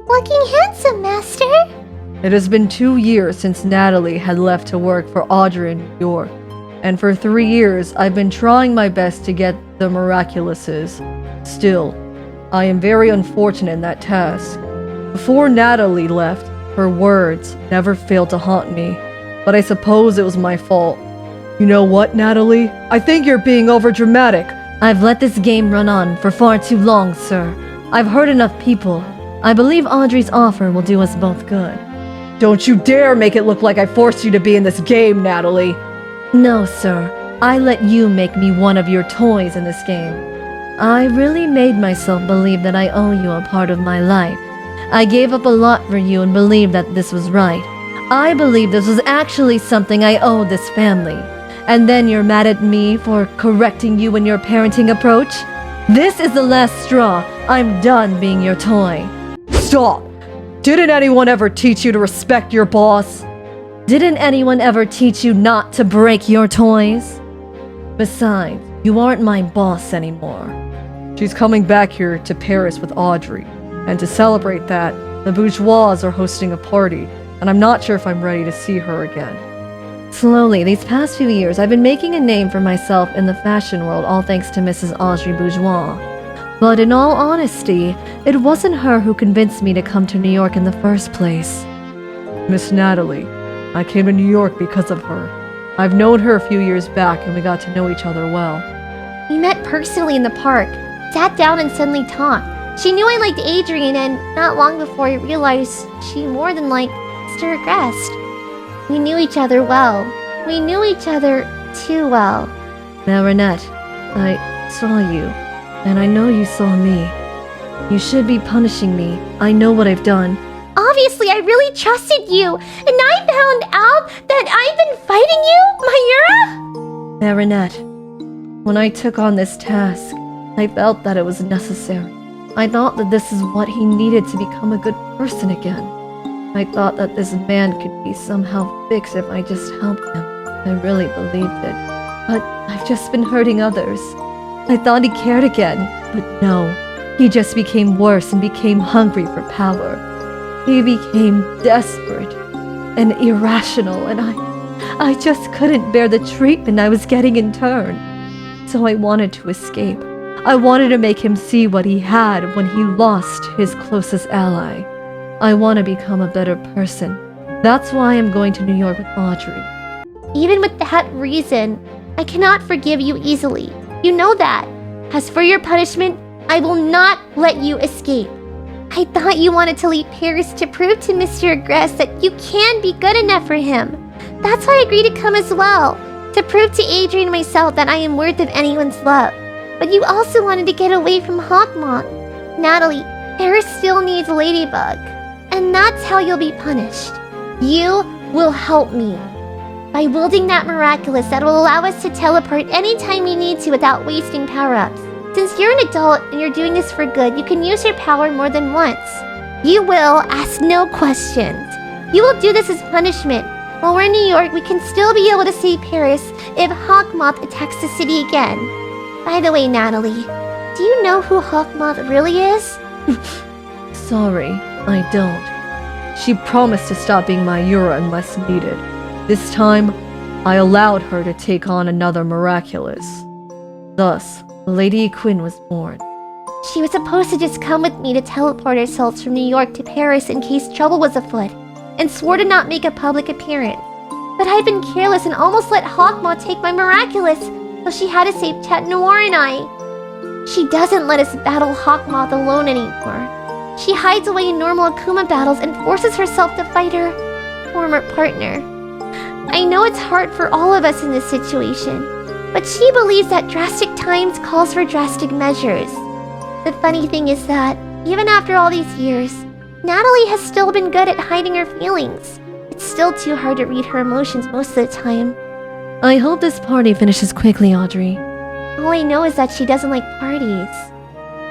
Looking handsome, Master. It has been 2 years since Natalie had left to work for Audrey in New York, and for 3 years I've been trying my best to get the Miraculouses. Still, I am very unfortunate in that task. Before Natalie left, her words never failed to haunt me, but I suppose it was my fault. You know what, Natalie? I think you're being overdramatic. I've let this game run on for far too long, sir. I've hurt enough people. I believe Audrey's offer will do us both good. Don't you dare make it look like I forced you to be in this game, Natalie. No, sir. I let you make me one of your toys in this game. I really made myself believe that I owe you a part of my life. I gave up a lot for you and believed that this was right. I believed this was actually something I owed this family. And then you're mad at me for correcting you in your parenting approach? This is the last straw. I'm done being your toy. Stop! Didn't anyone ever teach you to respect your boss? Didn't anyone ever teach you not to break your toys? Besides, you aren't my boss anymore. She's coming back here to Paris with Audrey. And to celebrate that, the bourgeois are hosting a party, and I'm not sure if I'm ready to see her again. Slowly, these past few years, I've been making a name for myself in the fashion world, all thanks to Mrs. Audrey Bourgeois. But in all honesty, it wasn't her who convinced me to come to New York in the first place. Miss Natalie, I came to New York because of her. I've known her a few years back, and we got to know each other well. We met personally in the park, sat down and suddenly talked. She knew I liked Adrien, and not long before I realized she more than liked Mr. Agreste. We knew each other well. We knew each other too well. Marinette, I saw you, and I know you saw me. You should be punishing me. I know what I've done. Obviously, I really trusted you, and I found out that I've been fighting you, Mayura? Marinette, when I took on this task, I felt that it was necessary. I thought that this is what he needed to become a good person again. I thought that this man could be somehow fixed if I just helped him. I really believed it. But I've just been hurting others. I thought he cared again, but no. He just became worse and became hungry for power. He became desperate and irrational, and I just couldn't bear the treatment I was getting in turn. So I wanted to escape. I wanted to make him see what he had when he lost his closest ally. I want to become a better person. That's why I'm going to New York with Audrey. Even with that reason, I cannot forgive you easily. You know that. As for your punishment, I will not let you escape. I thought you wanted to leave Paris to prove to Mr. Agreste that you can be good enough for him. That's why I agreed to come as well, to prove to Adrien and myself that I am worth of anyone's love. But you also wanted to get away from Hawkmoth. Natalie, Paris still needs Ladybug. And that's how you'll be punished. You will help me. By wielding that Miraculous that will allow us to teleport anytime we need to without wasting power-ups. Since you're an adult and you're doing this for good, you can use your power more than once. You will ask no questions. You will do this as punishment. While we're in New York, we can still be able to save Paris if Hawkmoth attacks the city again. By the way, Natalie, do you know who Hawkmoth really is? Sorry, I don't. She promised to stop being Mayura unless needed. This time, I allowed her to take on another Miraculous. Thus, Lady Quinn was born. She was supposed to just come with me to teleport ourselves from New York to Paris in case trouble was afoot, and swore to not make a public appearance. But I'd been careless and almost let Hawkmoth take my Miraculous, so she had to save Chat Noir and I. She doesn't let us battle Hawkmoth alone anymore. She hides away in normal Akuma battles and forces herself to fight her former partner. I know it's hard for all of us in this situation, but she believes that drastic times calls for drastic measures. The funny thing is that, even after all these years, Natalie has still been good at hiding her feelings. It's still too hard to read her emotions most of the time. I hope this party finishes quickly, Audrey. All I know is that she doesn't like parties.